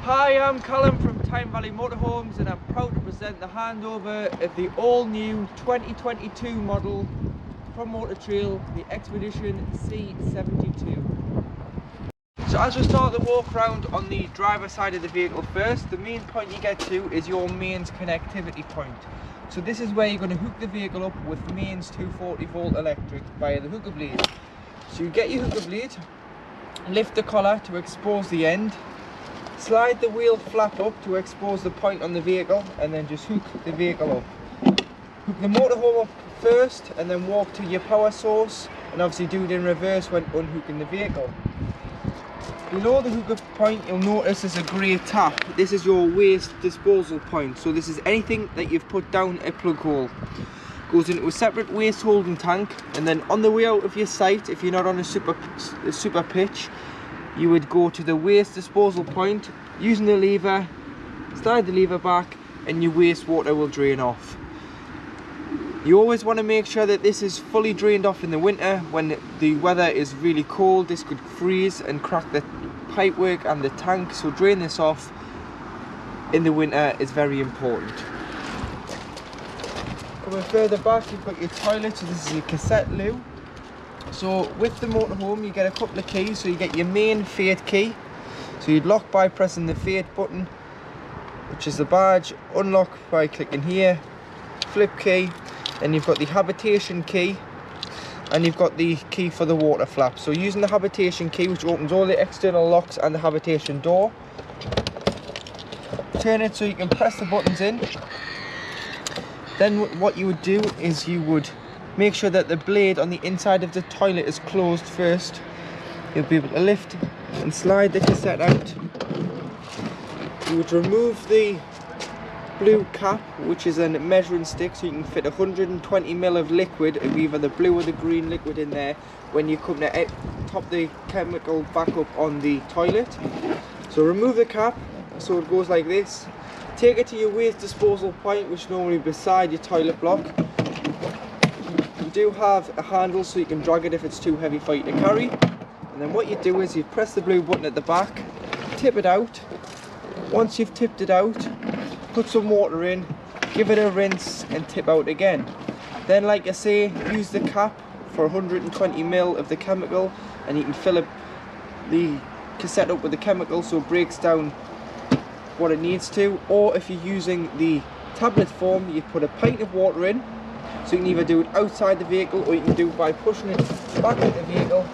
Hi, I'm Callum from Tyne Valley Motorhomes and I'm proud to present the handover of the all-new 2022 model from Auto-Trail, the Expedition C72. So as we start the walk around on the driver's side of the vehicle first, the main point you get to is your mains connectivity point. So this is where you're going to hook the vehicle up with mains 240 volt electric via the hooker blade. So you get your hooker blade, lift the collar to expose the end, slide the wheel flap up to expose the point on the vehicle, and then just hook the vehicle up. Hook the motorhome up first and then walk to your power source, and obviously do it in reverse when unhooking the vehicle. Below the hookup point you'll notice there's a grey tap. This is your waste disposal point, so this is anything that you've put down a plug hole. Goes into a separate waste holding tank, and then on the way out of your site, if you're not on a super pitch, you would go to the waste disposal point using the lever, slide the lever back, and your wastewater will drain off. You always want to make sure that this is fully drained off in the winter. When the weather is really cold, this could freeze and crack the pipework and the tank, so drain this off in the winter is very important. Coming further back, you've got your toilet, so this is your cassette loo. So with the motorhome you get a couple of keys. So you get your main Fiat key, so you'd lock by pressing the Fiat button, which is the badge, unlock by clicking here, flip key, and you've got the habitation key, and you've got the key for the water flap. So using the habitation key, which opens all the external locks and the habitation door, turn it so you can press the buttons in. Then what you would do is you would make sure that the blade on the inside of the toilet is closed first. You'll be able to lift and slide the cassette out. You would remove the blue cap, which is a measuring stick, so you can fit 120 ml of liquid, of either the blue or the green liquid in there when you come to top the chemical back up on the toilet. So remove the cap so it goes like this. Take it to your waste disposal point, which is normally beside your toilet block. You do have a handle so you can drag it if it's too heavy for you to carry. And then what you do is you press the blue button at the back, tip it out. Once you've tipped it out, put some water in, give it a rinse and tip out again. Then, like I say, use the cap for 120 ml of the chemical, and you can fill up the cassette up with the chemical so it breaks down what it needs to. Or if you're using the tablet form, you put a pint of water in. So you can either do it outside the vehicle, or you can do it by pushing it back into the vehicle,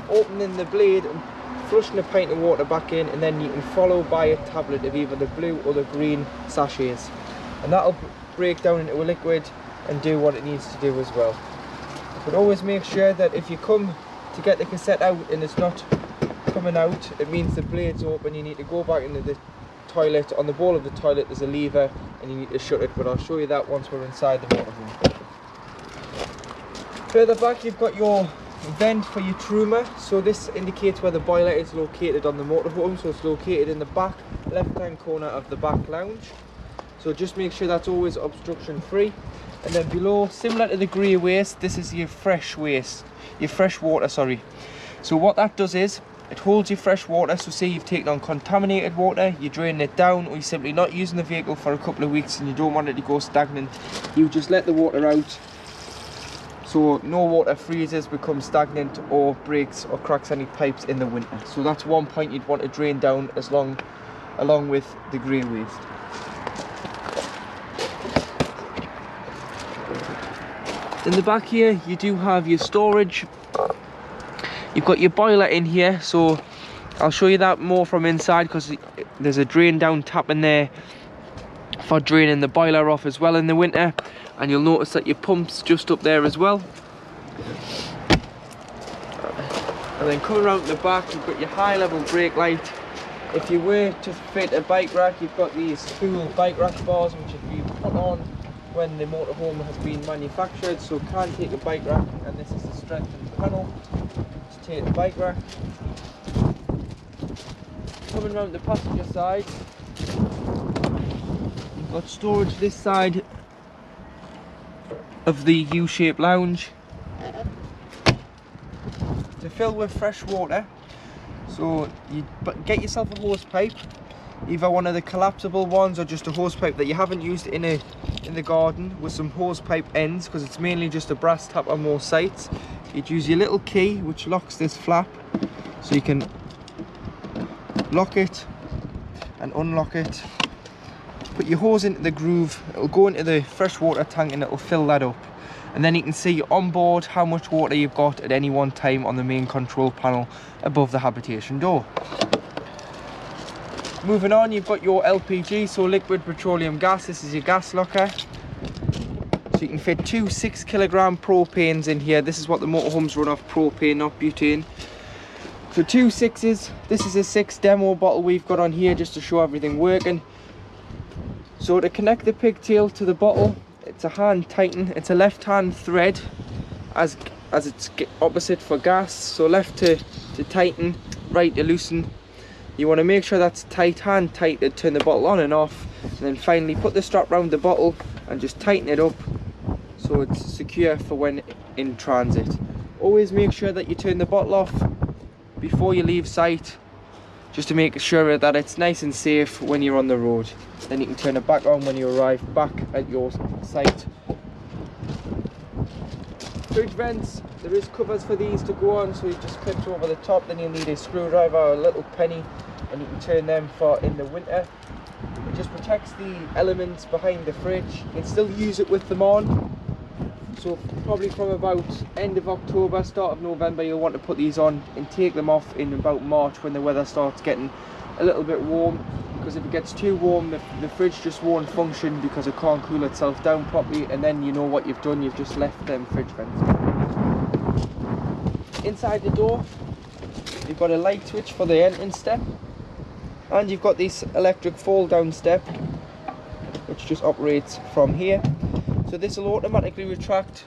opening the blade and flushing a pint of water back in, and then you can follow by a tablet of either the blue or the green sachets, and that'll break down into a liquid and do what it needs to do as well. But always make sure that if you come to get the cassette out and it's not coming out, it means the blade's open. You need to go back into the toilet. On the bowl of the toilet there's a lever and you need to shut it, but I'll show you that once we're inside the motorhome. Further back you've got your vent for your truma. So this indicates where the boiler is located on the motorhome. So it's located in the back left hand corner of the back lounge. So just make sure that's always obstruction free. And then below, similar to the grey waste, this is your fresh waste, your fresh water, sorry. So what that does is it holds your fresh water. So say you've taken on contaminated water, you're draining it down, or you're simply not using the vehicle for a couple of weeks and you don't want it to go stagnant, you just let the water out so no water freezes, becomes stagnant, or breaks or cracks any pipes in the winter. So that's one point you'd want to drain down along with the grey waste. In the back here you do have your storage. You've got your boiler in here, so I'll show you that more from inside because there's a drain down tap in there for draining the boiler off as well in the winter. And you'll notice that your pump's just up there as well. And then coming around the back, you've got your high level brake light. If you were to fit a bike rack, you've got these cool bike rack bars which have been put on when the motorhome has been manufactured. So can take a bike rack, and this is the strengthened panel to take the bike rack. Coming around the passenger side, you've got storage this side of the U-shaped lounge to fill with fresh water. So you get yourself a hose pipe, either one of the collapsible ones or just a hose pipe that you haven't used in the garden with some hose pipe ends, because it's mainly just a brass tap on most sites. You'd use your little key which locks this flap, so you can lock it and unlock it. Put your hose into the groove, it'll go into the freshwater tank and it'll fill that up. And then you can see on board how much water you've got at any one time on the main control panel above the habitation door. Moving on, you've got your LPG, so liquid petroleum gas. This is your gas locker. So you can fit two 6 kilogram propanes in here. This is what the motorhomes run off, propane, not butane. So two 6s. This is a 6 demo bottle we've got on here just to show everything working. So to connect the pigtail to the bottle, it's a hand tighten. It's a left hand thread as it's opposite for gas. So left to tighten, right to loosen. You want to make sure that's tight, hand tight to turn the bottle on and off. And then finally put the strap around the bottle and just tighten it up so it's secure for when in transit. Always make sure that you turn the bottle off before you leave site, just to make sure that it's nice and safe when you're on the road. Then you can turn it back on when you arrive back at your site. Fridge vents, there is covers for these to go on, so you just clip over the top. Then you'll need a screwdriver or a little penny, and you can turn them for in the winter. It just protects the elements behind the fridge. You can still use it with them on. So probably from about end of October, start of November, you'll want to put these on and take them off in about March when the weather starts getting a little bit warm, because if it gets too warm the fridge just won't function because it can't cool itself down properly, and then you know what you've done, you've just left them fridge vents. Inside the door you've got a light switch for the entrance step, and you've got this electric fold down step which just operates from here. So this will automatically retract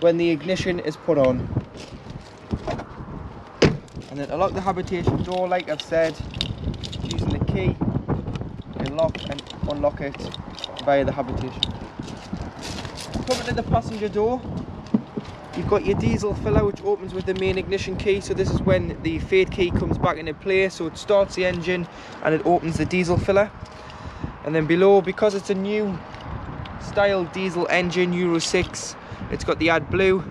when the ignition is put on. And then to lock the habitation door, like I've said, using the key, you can lock and unlock it via the habitation. Coming to the passenger door, you've got your diesel filler which opens with the main ignition key. So this is when the fade key comes back into play, so it starts the engine and it opens the diesel filler. And then below, because it's a new style diesel engine, Euro 6, it's got the AdBlue.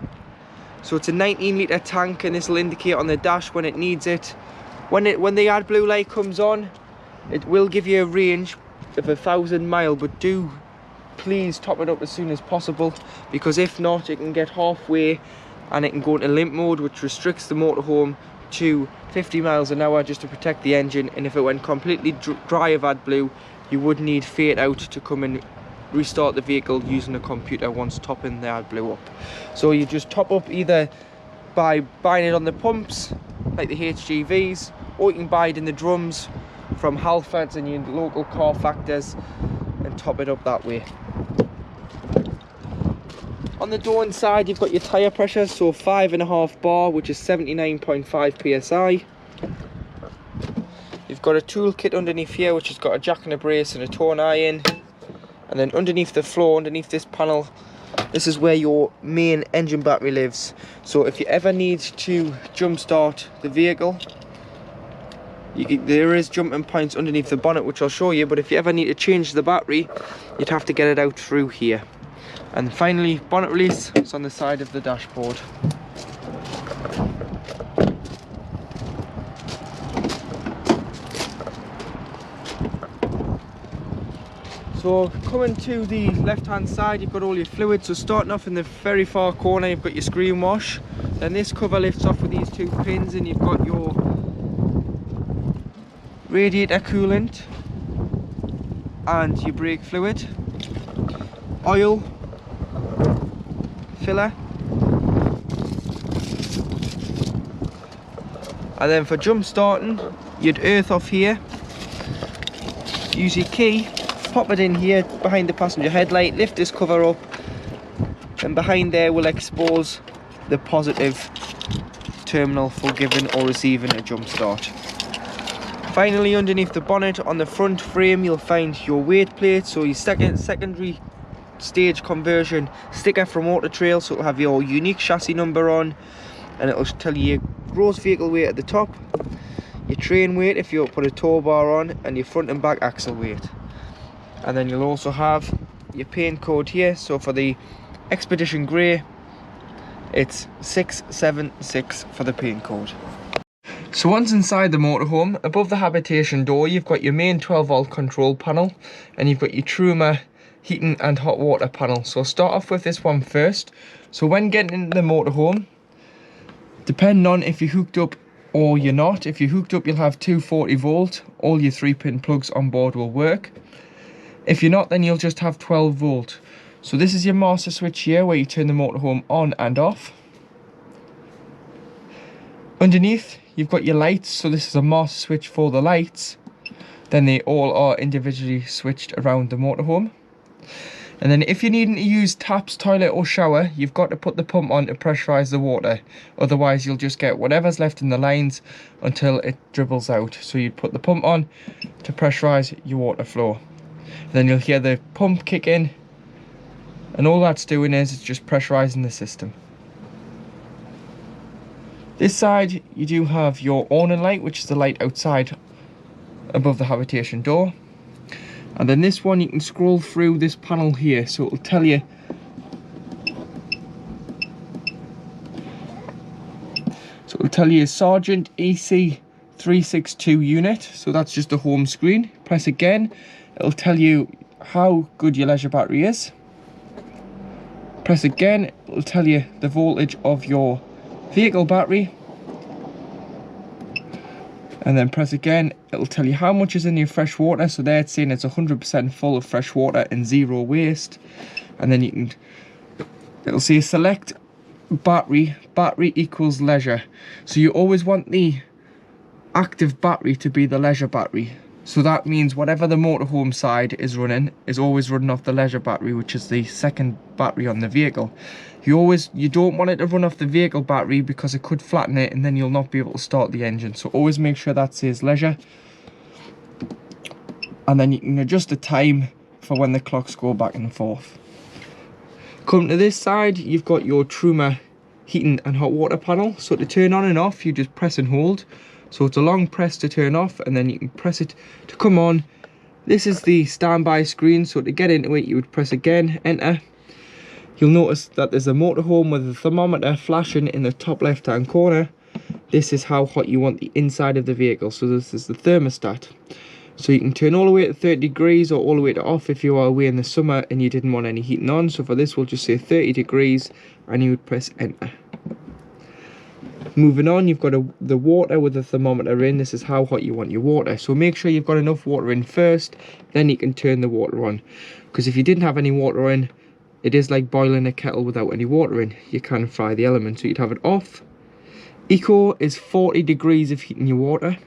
So it's a 19 litre tank, and this will indicate on the dash when it needs it. When the AdBlue light comes on, it will give you a range of 1,000 miles, but do please top it up as soon as possible, because if not it can get halfway and it can go into limp mode, which restricts the motorhome to 50 miles an hour just to protect the engine. And if it went completely dry of AdBlue, you would need fade out to come and restart the vehicle using a computer once topping the AdBlue up. So you just top up either by buying it on the pumps like the HGVs, or you can buy it in the drums from Halfords and your local car factors and top it up that way. On the door inside you've got your tyre pressure, so 5.5 bar, which is 79.5 psi. You've got a toolkit underneath here which has got a jack and a brace and a torn iron. And then underneath the floor, underneath this panel, this is where your main engine battery lives. So if you ever need to jump start the vehicle, there is jumping points underneath the bonnet which I'll show you, but if you ever need to change the battery, you'd have to get it out through here. And finally, bonnet release is on the side of the dashboard. So coming to the left hand side, you've got all your fluids. So starting off in the very far corner, you've got your screen wash. Then this cover lifts off with these two pins, and you've got your radiator coolant and your brake fluid, oil, filler. And then for jump starting, you'd earth off here, use your key, pop it in here behind the passenger headlight, lift this cover up, and behind there will expose the positive terminal for giving or receiving a jump start. Finally, underneath the bonnet on the front frame you'll find your weight plate, so your secondary stage conversion sticker from Auto-Trail, so it'll have your unique chassis number on, and it'll tell you your gross vehicle weight at the top, your train weight if you put a tow bar on, and your front and back axle weight. And then you'll also have your paint code here. So for the Expedition Grey, it's 676 for the paint code. So once inside the motorhome, above the habitation door, you've got your main 12-volt control panel, and you've got your Truma heating and hot water panel. So I'll start off with this one first. So when getting into the motorhome, depending on if you're hooked up or you're not, if you're hooked up, you'll have 240-volt. All your 3-pin plugs on board will work. If you're not, then you'll just have 12-volt. So this is your master switch here, where you turn the motorhome on and off. Underneath, you've got your lights. So this is a master switch for the lights. Then they all are individually switched around the motorhome. And then if you're needing to use taps, toilet or shower, you've got to put the pump on to pressurise the water. Otherwise you'll just get whatever's left in the lines until it dribbles out. So you'd put the pump on to pressurise your water flow. And then you'll hear the pump kick in, and all that's doing is it's just pressurising the system. This side you do have your awning light, which is the light outside above the habitation door. And then this one, you can scroll through this panel here, so it'll tell you Sergeant EC 362 unit. So that's just a home screen. Press again, it'll tell you how good your leisure battery is. Press again, it'll tell you the voltage of your vehicle battery. And then press again, it'll tell you how much is in your fresh water. So there it's saying it's 100% full of fresh water and 0 waste. And then it'll say select battery equals leisure. So you always want the active battery to be the leisure battery. So that means whatever the motorhome side is running is always running off the leisure battery, which is the second battery on the vehicle. You don't want it to run off the vehicle battery, because it could flatten it and then you'll not be able to start the engine. So always make sure that says leisure. And then you can adjust the time for when the clocks go back and forth. Come to this side, you've got your Truma heating and hot water panel. So to turn on and off, you just press and hold. So it's a long press to turn off, and then you can press it to come on. This is the standby screen, so to get into it you would press again, enter. You'll notice that there's a motorhome with a thermometer flashing in the top left hand corner. This is how hot you want the inside of the vehicle. So this is the thermostat. So you can turn all the way to 30 degrees or all the way to off if you are away in the summer and you didn't want any heating on. So for this we'll just say 30 degrees and you would press enter. Moving on, you've got the water with the thermometer in. This is how hot you want your water. So make sure you've got enough water in first, then you can turn the water on. Because if you didn't have any water in, it is like boiling a kettle without any water in. You can fry the element. So you'd have it off. Eco is 40 degrees of heating your water.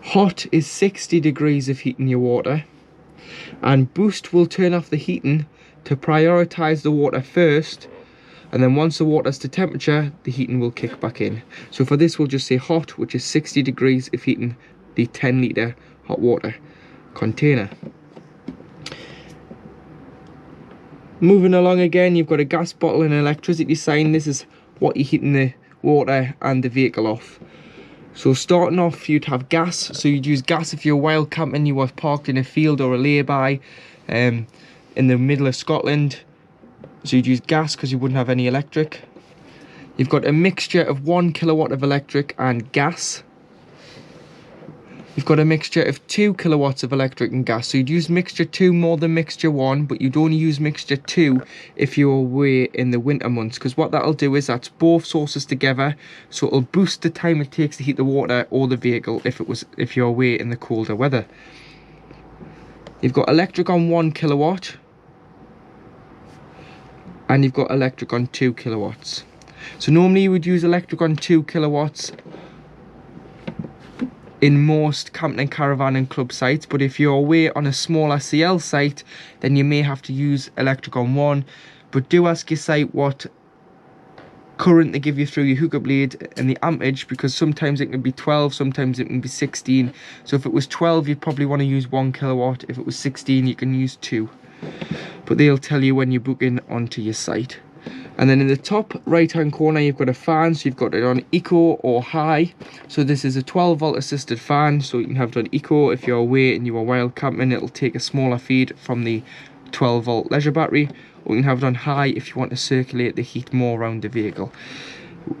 Hot is 60 degrees of heating your water. And boost will turn off the heating to prioritise the water first. And then once the water's to temperature, the heating will kick back in. So for this, we'll just say hot, which is 60 degrees of heating the 10-litre hot water container. Moving along again, you've got a gas bottle and an electricity sign. This is what you're heating the water and the vehicle off. So starting off, you'd have gas. So you'd use gas if you're wild camping, you were parked in a field or a lay-by in the middle of Scotland. So you'd use gas because you wouldn't have any electric. You've got a mixture of 1 kilowatt of electric and gas. You've got a mixture of 2 kilowatts of electric and gas. So you'd use mixture 2 more than mixture 1, but you'd only use mixture 2 if you're away in the winter months. Because what that'll do is that's both sources together. So it'll boost the time it takes to heat the water or the vehicle if you're away in the colder weather. You've got electric on 1 kilowatt. And you've got electric on 2 kilowatts. So normally you would use electric on 2 kilowatts in most camping and caravan and club sites, but if you're away on a smaller CL site, then you may have to use electric on 1. But do ask your site what current they give you through your hookup lead and the ampage, because sometimes it can be 12, sometimes it can be 16. So if it was 12, you'd probably want to use 1 kilowatt. If it was 16, you can use 2. But they'll tell you when you're booking onto your site. And then in the top right hand corner you've got a fan, so you've got it on eco or high. So this is a 12-volt assisted fan, so you can have it on eco if you're away and you are wild camping. It'll take a smaller feed from the 12-volt leisure battery, or you can have it on high if you want to circulate the heat more around the vehicle.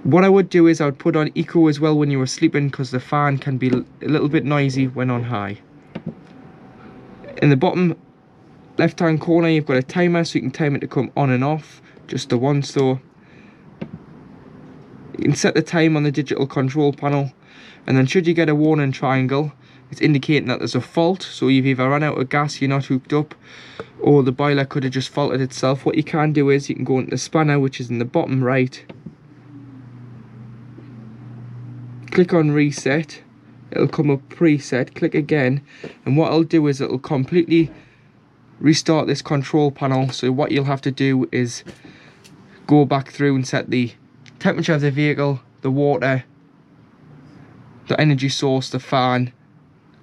What I would do is I would put on eco as well when you were sleeping, because the fan can be a little bit noisy when on high. In the bottom left hand corner you've got a timer, so you can time it to come on and off, just the once though. You can set the time on the digital control panel, and then should you get a warning triangle, it's indicating that there's a fault, so you've either run out of gas, you're not hooked up, or the boiler could have just faulted itself. What you can do is you can go into the spanner, which is in the bottom right, click on reset, it'll come up preset, click again, and what it'll do is it'll completely restart this control panel. So what you'll have to do is go back through and set the temperature of the vehicle, the water, the energy source, the fan,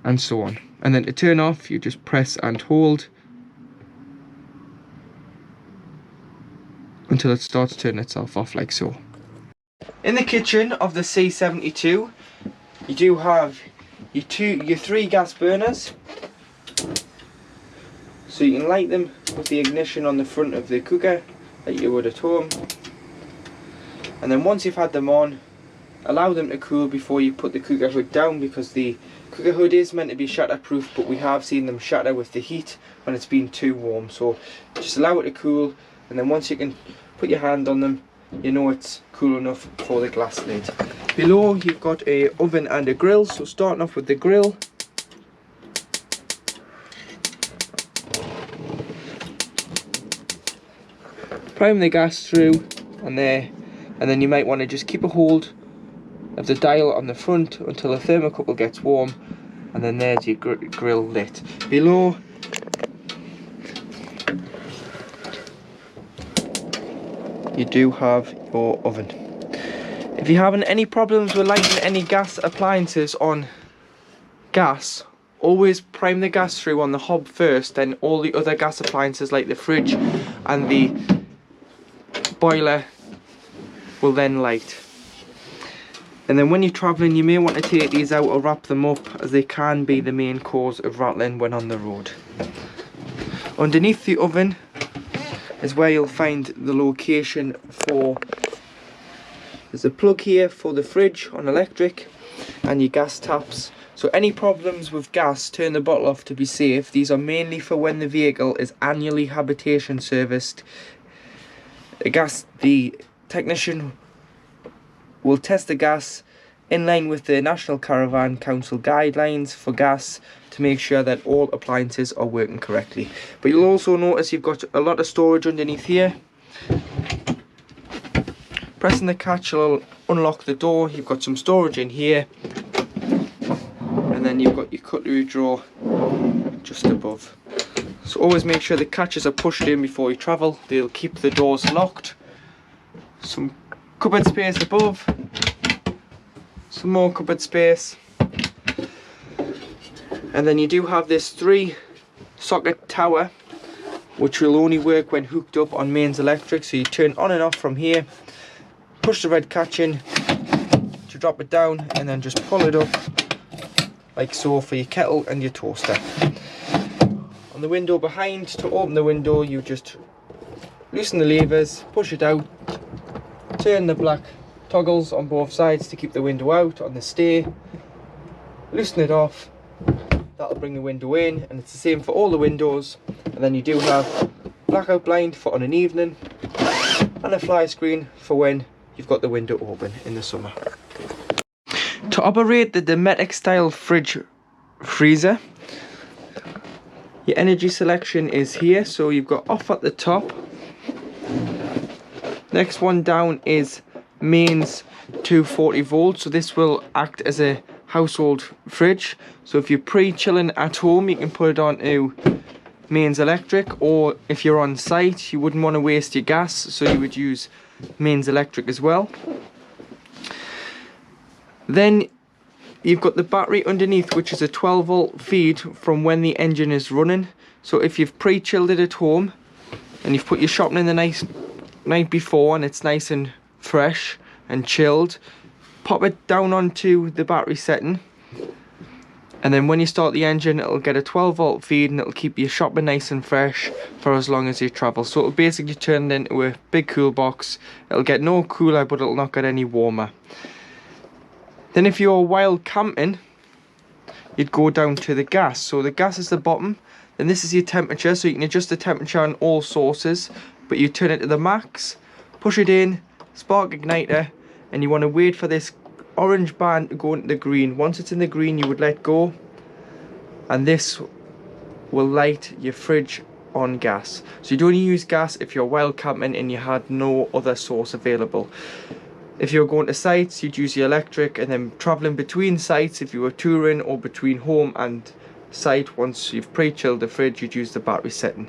and so on. And then to turn off, you just press and hold until it starts turning itself off, like so. In the kitchen of the C72, you do have your 3 gas burners. So you can light them with the ignition on the front of the cooker, like you would at home. And then once you've had them on, allow them to cool before you put the cooker hood down, because the cooker hood is meant to be shatterproof, but we have seen them shatter with the heat when it's been too warm. So just allow it to cool, and then once you can put your hand on them, you know it's cool enough for the glass lid. Below you've got a oven and a grill, so starting off with the grill. Prime the gas through and there, and then you might want to just keep a hold of the dial on the front until the thermocouple gets warm, and then there's your grill lit. Below you do have your oven. If you're having any problems with lighting any gas appliances on gas, always prime the gas through on the hob first, then all the other gas appliances like the fridge and the boiler will then light. And then when you're travelling, you may want to take these out or wrap them up, as they can be the main cause of rattling when on the road. Underneath the oven is where you'll find the location for, there's a plug here for the fridge on electric, and your gas taps. So any problems with gas, turn the bottle off to be safe. These are mainly for when the vehicle is annually habitation serviced. The technician will test the gas in line with the National Caravan Council guidelines for gas to make sure that all appliances are working correctly. But you'll also notice you've got a lot of storage underneath here. Pressing the catch will unlock the door. You've got some storage in here, and then you've got your cutlery drawer just above. So always make sure the catches are pushed in before you travel. They'll keep the doors locked. Some cupboard space above, some more cupboard space, and then you do have this 3-socket tower, which will only work when hooked up on mains electric. So you turn on and off from here, push the red catch in to drop it down, and then just pull it up like so for your kettle and your toaster. On the window behind, to open the window, you just loosen the levers, push it out, turn the black toggles on both sides to keep the window out on the stay, loosen it off, that'll bring the window in, and it's the same for all the windows. And then you do have blackout blind for on an evening, and a fly screen for when you've got the window open in the summer. To operate the Dinette style fridge freezer, your energy selection is here. So you've got off at the top. Next one down is mains 240 volts. So this will act as a household fridge. So if you're pre-chilling at home, you can put it on to mains electric, or if you're on site, you wouldn't want to waste your gas, so you would use mains electric as well. Then you've got the battery underneath, which is a 12-volt feed from when the engine is running. So if you've pre-chilled it at home and you've put your shopping in the nice night before and it's nice and fresh and chilled, pop it down onto the battery setting, and then when you start the engine it'll get a 12-volt feed and it'll keep your shopper nice and fresh for as long as you travel. So it'll basically turn it into a big cool box. It'll get no cooler, but it'll not get any warmer. Then if you're wild camping, you'd go down to the gas. So the gas is the bottom, then this is your temperature, so you can adjust the temperature on all sources, but you turn it to the max, push it in, spark igniter, and you want to wait for this orange band to go into the green. Once it's in the green, you would let go, and this will light your fridge on gas. So you'd only use gas if you're wild camping and you had no other source available. If you're going to sites, you'd use the electric, and then traveling between sites, if you were touring, or between home and site, once you've pre-chilled the fridge, you'd use the battery setting,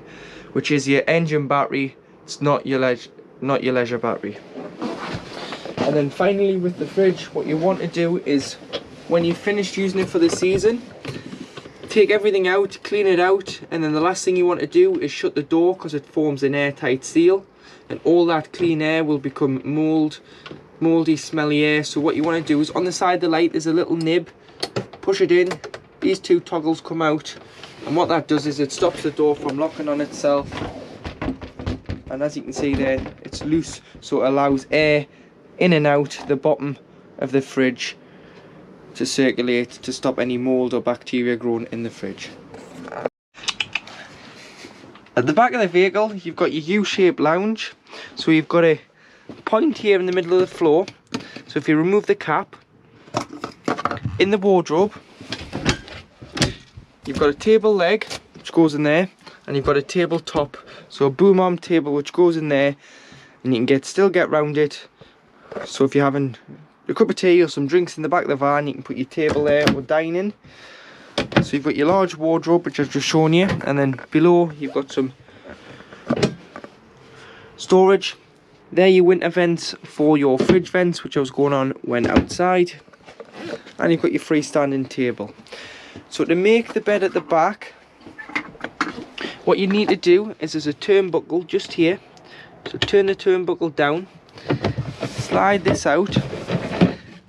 which is your engine battery. It's not your leisure battery. And then finally with the fridge, what you want to do is, when you've finished using it for the season, take everything out, clean it out, and then the last thing you want to do is shut the door, because it forms an airtight seal, and all that clean air will become mouldy, smelly air. So what you want to do is, on the side of the light there's a little nib, push it in, these two toggles come out, and what that does is it stops the door from locking on itself. And as you can see there, it's loose, so it allows air in and out the bottom of the fridge to circulate, to stop any mould or bacteria growing in the fridge. At the back of the vehicle, you've got your U-shaped lounge. So you've got a point here in the middle of the floor. So if you remove the cap, in the wardrobe, you've got a table leg which goes in there, and you've got a tabletop, so a boom arm table which goes in there, and you can still get round it. So if you're having a cup of tea or some drinks in the back of the van, you can put your table there or dining. So you've got your large wardrobe which I've just shown you, and then below you've got some storage. There are your winter vents for your fridge vents, which I was going on when outside, and you've got your freestanding table. So to make the bed at the back, what you need to do is, there's a turnbuckle just here, so turn the turnbuckle down, slide this out,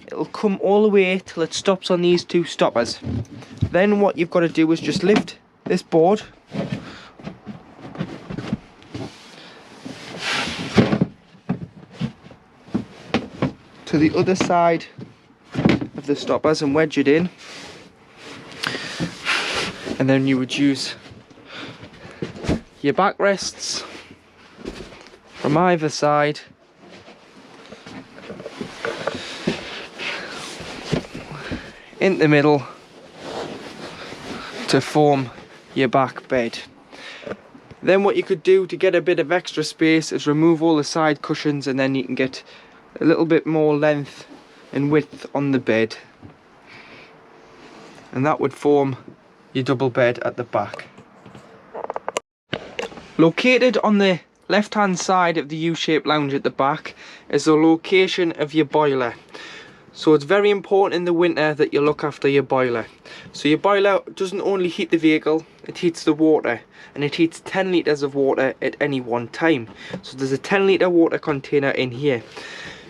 it'll come all the way till it stops on these two stoppers. Then what you've got to do is just lift this board to the other side of the stoppers and wedge it in, and then you would use your backrests from either side in the middle to form your back bed. Then what you could do to get a bit of extra space is remove all the side cushions, and then you can get a little bit more length and width on the bed, and that would form your double bed at the back. Located on the left hand side of the U-shaped lounge at the back is the location of your boiler. So it's very important in the winter that you look after your boiler. So your boiler doesn't only heat the vehicle, it heats the water, and it heats 10 litres of water at any one time. So there's a 10 litre water container in here.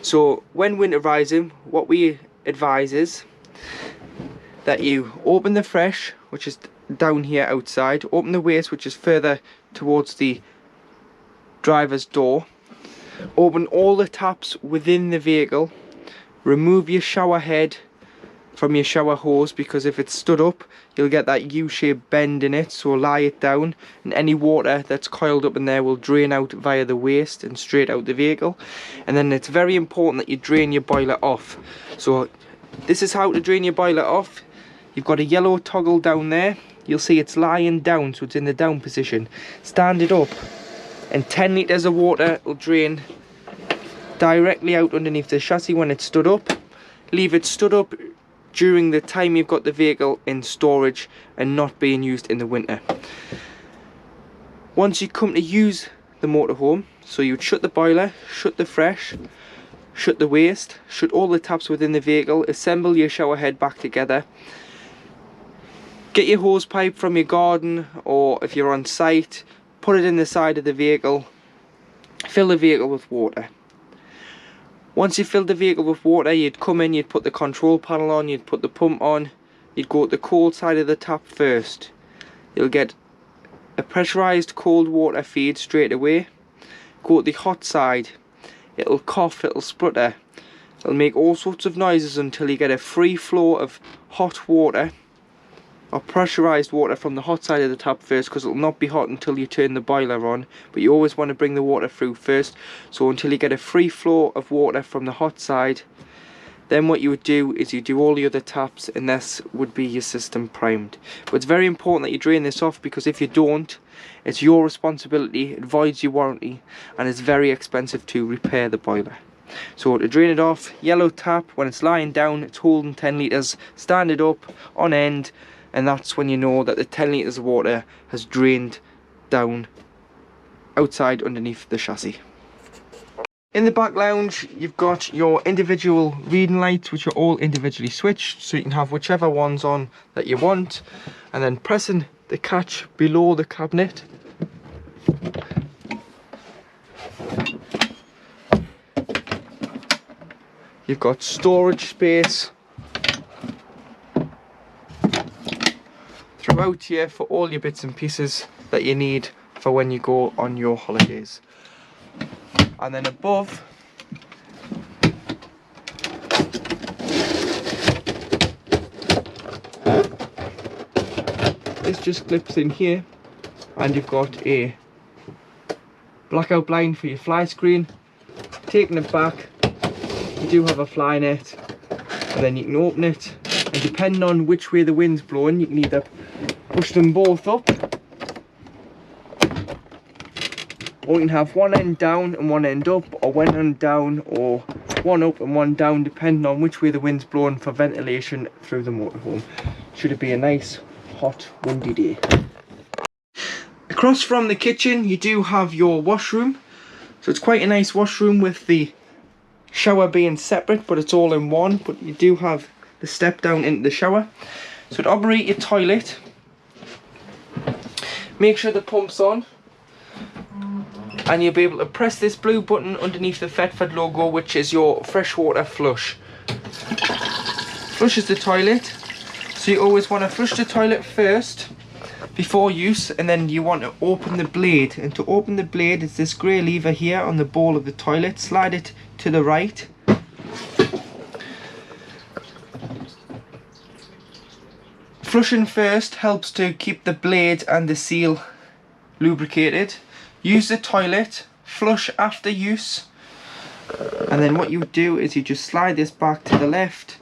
So when winterizing, what we advise is that you open the fresh, which is down here outside, open the waste, which is further towards the driver's door, open all the taps within the vehicle, remove your shower head from your shower hose, because if it's stood up you'll get that U-shaped bend in it, so lie it down and any water that's coiled up in there will drain out via the waste and straight out the vehicle. And then it's very important that you drain your boiler off. So this is how to drain your boiler off. You've got a yellow toggle down there, you'll see it's lying down, so it's in the down position. Stand it up and 10 litres of water will drain directly out underneath the chassis when it's stood up. Leave it stood up during the time you've got the vehicle in storage and not being used in the winter. Once you come to use the motorhome, so you would shut the boiler, shut the fresh, shut the waste, shut all the taps within the vehicle, assemble your shower head back together, get your hose pipe from your garden, or if you're on site, put it in the side of the vehicle, fill the vehicle with water. Once you filled the vehicle with water, you'd come in, you'd put the control panel on, you'd put the pump on, you'd go to the cold side of the tap first. You'll get a pressurised cold water feed straight away. Go to the hot side, it'll cough, it'll splutter, it'll make all sorts of noises until you get a free flow of hot water or pressurised water from the hot side of the tap first, because it'll not be hot until you turn the boiler on, but you always want to bring the water through first. So until you get a free flow of water from the hot side, then what you would do is you do all the other taps, and this would be your system primed. But it's very important that you drain this off, because if you don't, it's your responsibility, it voids your warranty, and it's very expensive to repair the boiler. So to drain it off, yellow tap, when it's lying down, it's holding 10 litres, stand it up on end, and that's when you know that the 10 litres of water has drained down outside underneath the chassis. In the back lounge, you've got your individual reading lights, which are all individually switched, so you can have whichever ones on that you want. And then pressing the catch below the cabinet, you've got storage space throughout here for all your bits and pieces that you need for when you go on your holidays. And then above, this just clips in here, and you've got a blackout blind for your fly screen. Taking it back, you do have a fly net, and then you can open it, and depending on which way the wind's blowing, you can either push them both up, or you can have one end down and one end up, or one end down or one up and one down, depending on which way the wind's blowing for ventilation through the motorhome, should it be a nice hot windy day. Across from the kitchen you do have your washroom, so it's quite a nice washroom with the shower being separate, but it's all in one. But you do have the step down into the shower. So to operate your toilet, make sure the pump's on, and you'll be able to press this blue button underneath the Thetford logo, which is your freshwater flush. Flushes the toilet, so you always want to flush the toilet first before use, and then you want to open the blade. And to open the blade, it's this grey lever here on the bowl of the toilet. Slide it to the right. Flushing first helps to keep the blade and the seal lubricated. Use the toilet, flush after use, and then what you would do is you just slide this back to the left.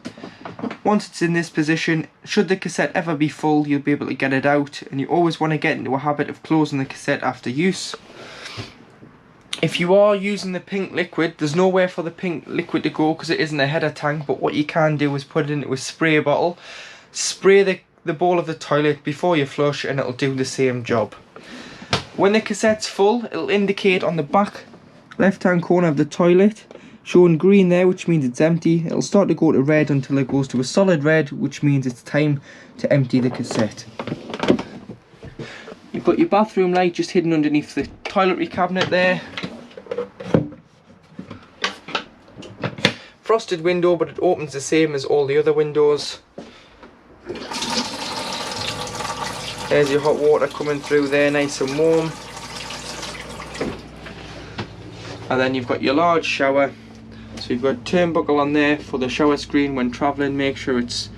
Once it's in this position, should the cassette ever be full, you'll be able to get it out, and you always want to get into a habit of closing the cassette after use. If you are using the pink liquid, there's nowhere for the pink liquid to go because it isn't a header tank, but what you can do is put it into a spray bottle, spray the bowl of the toilet before you flush, and it'll do the same job. When the cassette's full, it'll indicate on the back left hand corner of the toilet, showing green there, which means it's empty. It'll start to go to red until it goes to a solid red, which means it's time to empty the cassette. You've got your bathroom light just hidden underneath the toiletry cabinet there. Frosted window, but it opens the same as all the other windows. There's your hot water coming through there, nice and warm. And then you've got your large shower. So you've got a turnbuckle on there for the shower screen when travelling. Make sure it's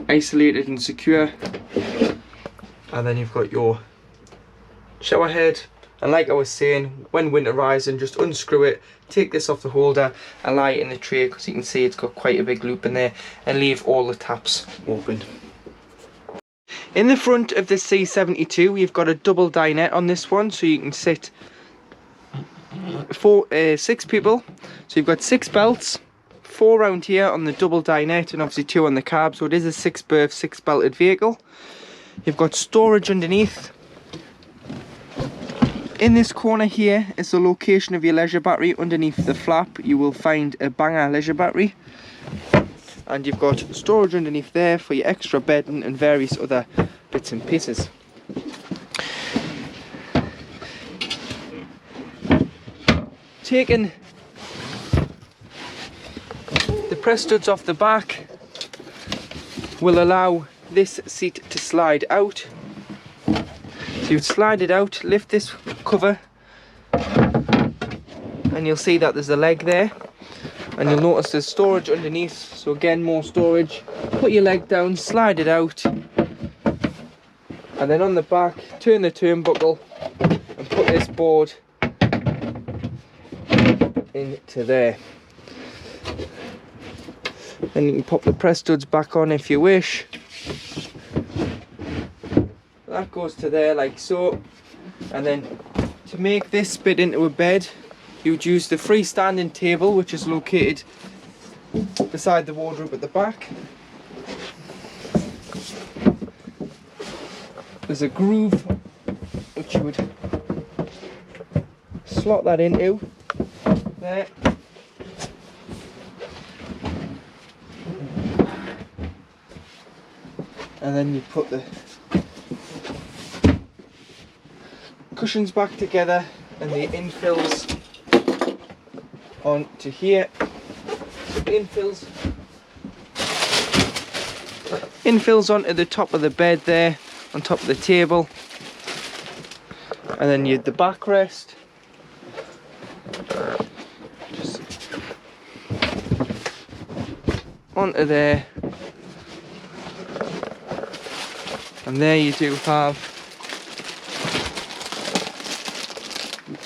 isolated and secure. And then you've got your shower head. And like I was saying, when winterising, just unscrew it, take this off the holder and lie it in the tray, because you can see it's got quite a big loop in there, and leave all the taps open. In the front of the C72, you've got a double dinette on this one, so you can sit 6 people. So you've got 6 belts, 4 round here on the double dinette, and obviously 2 on the cab, so it is a 6 berth, 6 belted vehicle. You've got storage underneath. In this corner here is the location of your leisure battery. Underneath the flap you will find a banger leisure battery. And you've got storage underneath there for your extra bedding and various other bits and pieces. taken the press studs off the back will allow this seat to slide out. So you'd slide it out, lift this cover, and you'll see that there's a leg there, and you'll notice there's storage underneath. So again, more storage. Put your leg down, slide it out, and then on the back turn the turnbuckle and put this board into there. Then you can pop the press studs back on if you wish. That goes to there like so. And then to make this bit into a bed, you would use the freestanding table, which is located beside the wardrobe at the back. There's a groove which you would slot that into there. And then you put the cushions back together and the infills onto here. So infills onto the top of the bed there, on top of the table. And then you had the backrest. Just onto there. And there you do have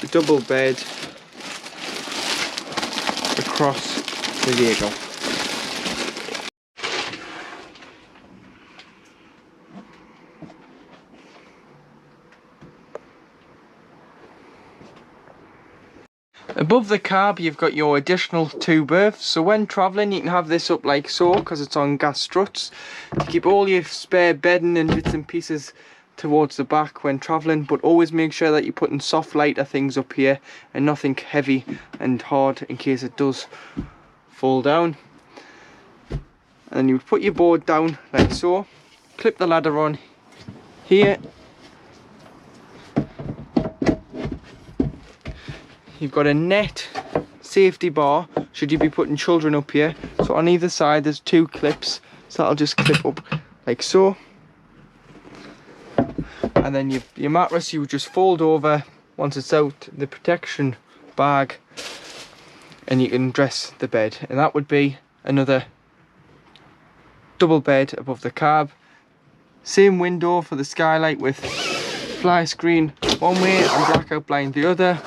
the double bed across the vehicle. Above the cab you've got your additional 2 berths, so when travelling you can have this up like so because it's on gas struts to keep all your spare bedding and bits and pieces towards the back when travelling, but always make sure that you're putting soft lighter things up here and nothing heavy and hard in case it does fall down. And then you would put your board down like so, clip the ladder on here. You've got a net safety bar should you be putting children up here, so on either side there's 2 clips, so that'll just clip up like so. And then your mattress you would just fold over once it's out the protection bag, and you can dress the bed, and that would be another double bed above the cab. Same window for the skylight with fly screen one way and blackout blind the other.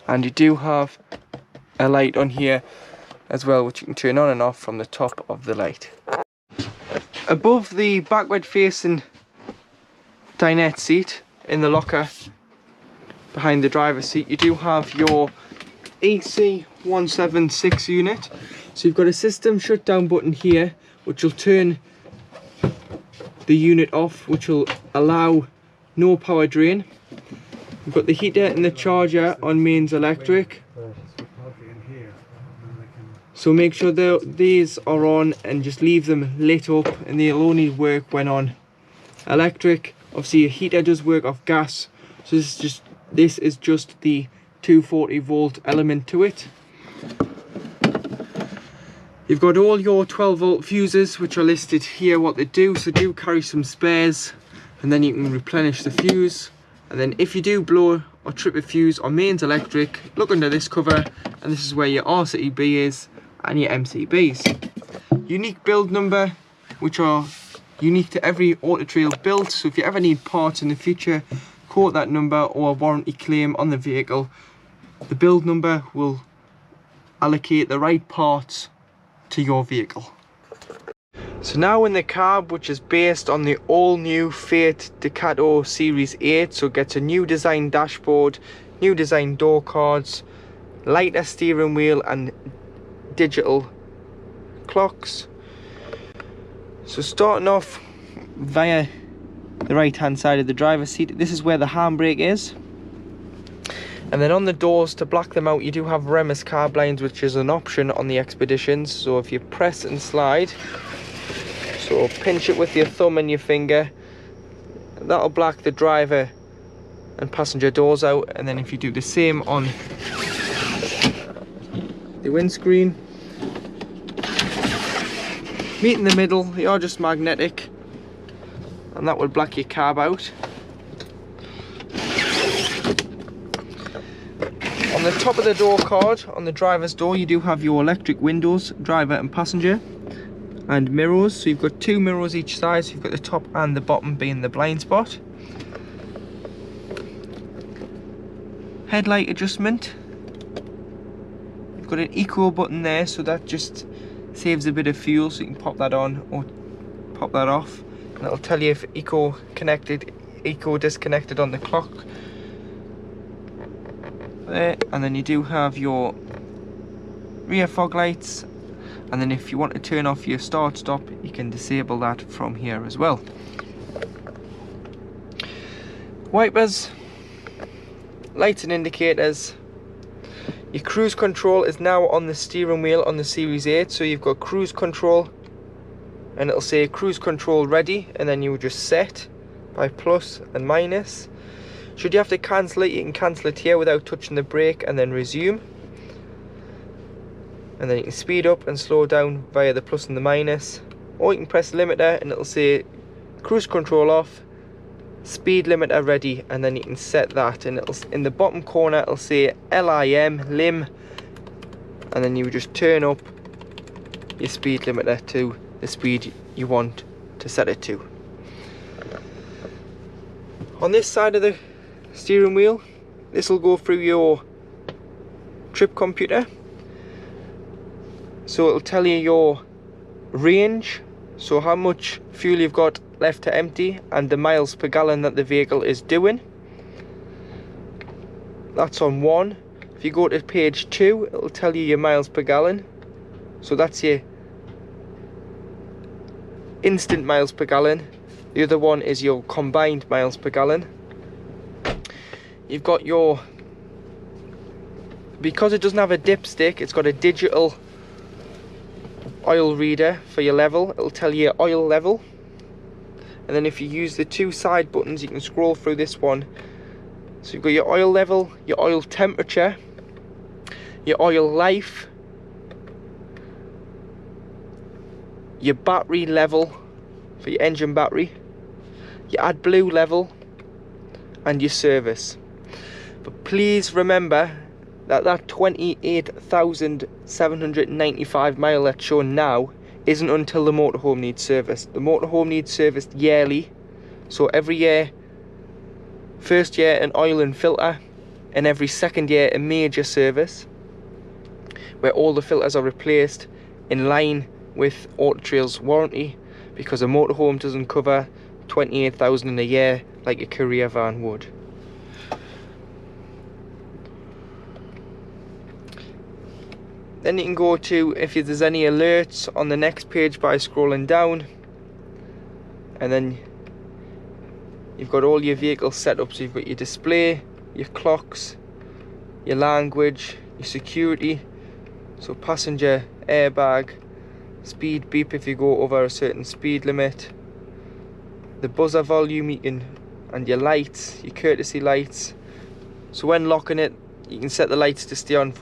And you do have a light on here as well, which you can turn on and off from the top of the light. Above the backward facing dinette seat in the locker behind the driver's seat, you do have your EC176 unit. So you've got a system shutdown button here which will turn the unit off, which will allow no power drain. We've got the heater and the charger on mains electric. So make sure these are on and just leave them lit up, and they'll only work when on electric. Obviously your heater does work off gas, so this is just the 240 volt element to it. You've got all your 12 volt fuses which are listed here what they do, so do carry some spares and then you can replenish the fuse. And then if you do blow or trip a fuse on mains electric, look under this cover and this is where your RCB is and your MCBs. Unique build number, which are unique to every Auto-Trail build, so if you ever need parts in the future, quote that number or a warranty claim on the vehicle. The build number will allocate the right parts to your vehicle. So now in the cab, which is based on the all-new Fiat Ducato Series 8, so it gets a new design dashboard, new design door cards, lighter steering wheel and digital clocks. So starting off via the right hand side of the driver's seat, this is where the handbrake is. And then on the doors, to black them out, you do have Remus car blinds, which is an option on the Expeditions. So if you press and slide, so pinch it with your thumb and your finger, that'll black the driver and passenger doors out. And then if you do the same on the windscreen, meet in the middle, they are just magnetic, and that will black your cab out. On the top of the door card, on the driver's door, you do have your electric windows, driver and passenger, and mirrors. So you've got 2 mirrors each side, so you've got the top and the bottom being the blind spot. Headlight adjustment. You've got an eco button there, so that just saves a bit of fuel, so you can pop that on or pop that off. And it'll tell you if eco connected, eco disconnected on the clock. There, and then you do have your rear fog lights, and then if you want to turn off your start stop, you can disable that from here as well. Wipers, lights and indicators. Your cruise control is now on the steering wheel on the Series 8, so you've got cruise control, and it'll say cruise control ready, and then you would just set by plus and minus. Should you have to cancel it, you can cancel it here without touching the brake and then resume. And then you can speed up and slow down via the plus and the minus. Or you can press limiter and it'll say cruise control off, speed limiter ready, and then you can set that. And it'll, in the bottom corner, it'll say lim, and then you would just turn up your speed limiter to the speed you want to set it to. On this side of the steering wheel, this will go through your trip computer, so it'll tell you your range, so how much fuel you've got left to empty, and the miles per gallon that the vehicle is doing. That's on 1. If you go to page 2, it'll tell you your miles per gallon, so that's your instant miles per gallon. The other one is your combined miles per gallon. You've got your, because it doesn't have a dipstick, it's got a digital oil reader for your level. It'll tell you your oil level. And then if you use the 2 side buttons, you can scroll through this one. So you've got your oil level, your oil temperature, your oil life, your battery level for your engine battery, your AdBlue level, and your service. But please remember that 28,795 mile that's shown now isn't until the motorhome needs service. The motorhome needs serviced yearly, so every year, first year an oil and filter, and every second year a major service where all the filters are replaced in line with Auto-Trail's warranty, because a motorhome doesn't cover 28,000 in a year like a courier van would. Then you can go to if there's any alerts on the next page by scrolling down, and then you've got all your vehicle setups. So you've got your display, your clocks, your language, your security, so passenger airbag, speed beep if you go over a certain speed limit, the buzzer volume, you can, and your lights, your courtesy lights. So when locking it, you can set the lights to stay on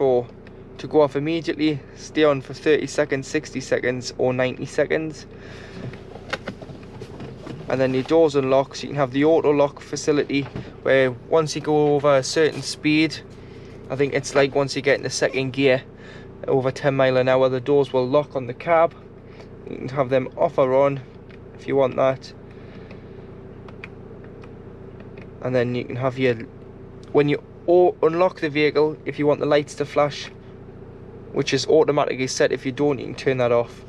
to go off immediately, stay on for 30 seconds, 60 seconds, or 90 seconds. And then your doors unlock, so you can have the auto lock facility where once you go over a certain speed, I think it's like once you get into second gear, over 10 mile an hour, the doors will lock on the cab. You can have them off or on if you want that. And then you can have your, when you unlock the vehicle, if you want the lights to flash, which is automatically set, if you don't, you can turn that off.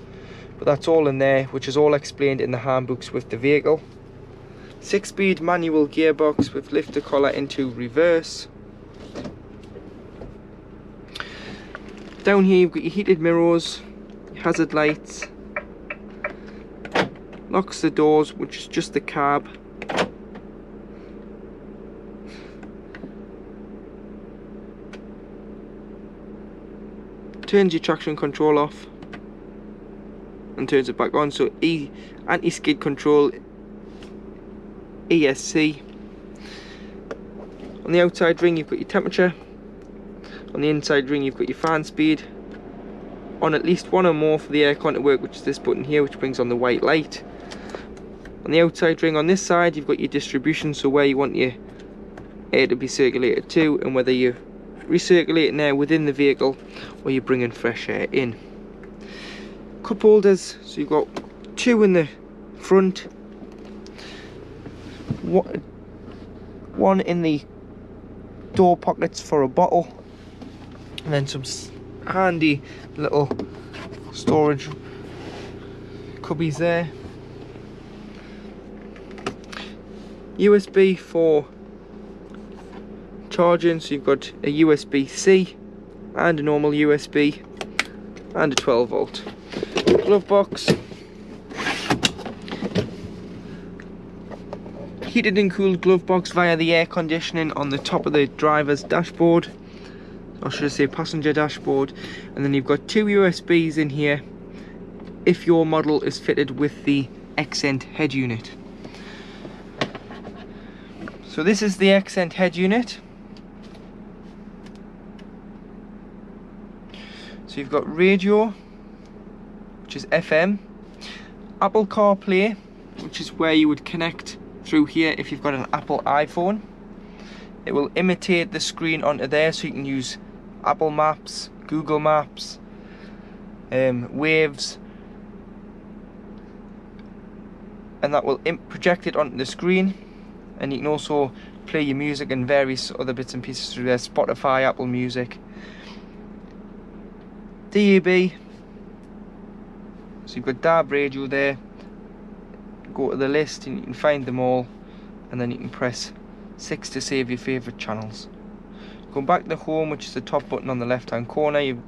But that's all in there, which is all explained in the handbooks with the vehicle. 6-speed manual gearbox with lifter collar into reverse. Down here you've got your heated mirrors, your hazard lights, locks the doors, which is just the cab. Turns your traction control off and turns it back on, so anti-skid control, ESC. On the outside ring you've got your temperature, on the inside ring you've got your fan speed, on at least one or more for the aircon to work, which is this button here, which brings on the white light. On the outside ring on this side you've got your distribution, so where you want your air to be circulated to, and whether you're recirculating air within the vehicle or you're bringing fresh air in. Cup holders, so you've got two in the front, one in the door pockets for a bottle, and then some handy little storage cubbies there. USB for charging, so you've got a USB-C and a normal USB and a 12 volt. Glove box, heated and cooled glove box via the air conditioning on the top of the driver's dashboard, or should I say passenger dashboard. And then you've got two USBs in here if your model is fitted with the Accent head unit. So this is the Accent head unit. So you've got radio, which is FM, Apple CarPlay, which is where you would connect through here if you've got an Apple iPhone. It will imitate the screen onto there, so you can use Apple Maps, Google Maps, Waves, and that will project it onto the screen. And you can also play your music and various other bits and pieces through there, Spotify, Apple Music. DAB, so you've got DAB radio there. Go to the list and you can find them all, and then you can press 6 to save your favourite channels. Going back to the home, which is the top button on the left hand corner, you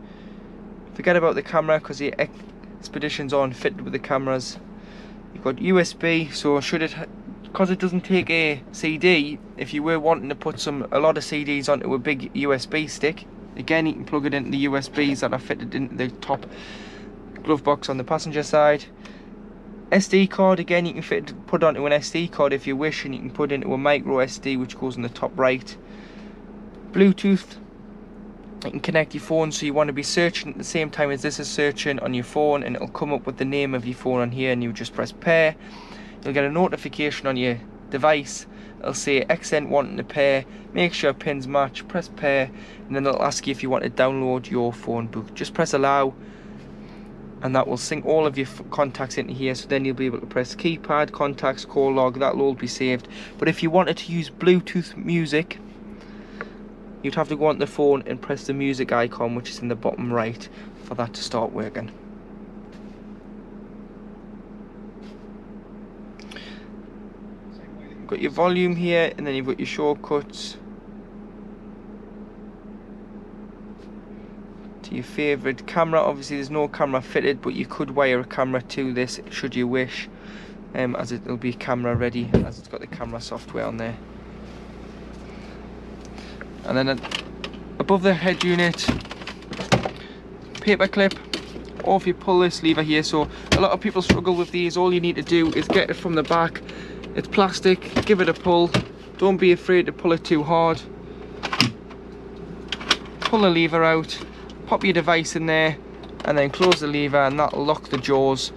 forget about the camera because the Expedition's on fitted with the cameras. You've got USB, so should it, because it doesn't take a CD, if you were wanting to put a lot of CDs onto a big USB stick, again you can plug it into the USBs that are fitted into the top glove box on the passenger side. SD card, again you can put onto an SD card if you wish, and you can put into a micro SD which goes in the top right. Bluetooth, you can connect your phone, so you want to be searching at the same time as this is searching on your phone, and it'll come up with the name of your phone on here, and you just press pair. You'll get a notification on your device. It'll say Accent wanting to pair, make sure pins match, press pair, and then it'll ask you if you want to download your phone book. Just press allow, and that will sync all of your contacts into here, so then you'll be able to press keypad, contacts, call log, that'll all be saved. But if you wanted to use Bluetooth music, you'd have to go onto the phone and press the music icon, which is in the bottom right, for that to start working. You've got your volume here, and then you've got your shortcuts to your favourite camera. Obviously there's no camera fitted, but you could wire a camera to this should you wish, as it'll be camera ready, as it's got the camera software on there. And then above the head unit, paper clip, or if you pull this lever here, so a lot of people struggle with these. All you need to do is get it from the back. It's plastic, give it a pull, don't be afraid to pull it too hard. Pull the lever out, pop your device in there, and then close the lever, and that'll lock the jaws,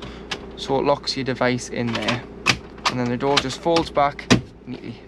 so it locks your device in there, and then the door just folds back neatly.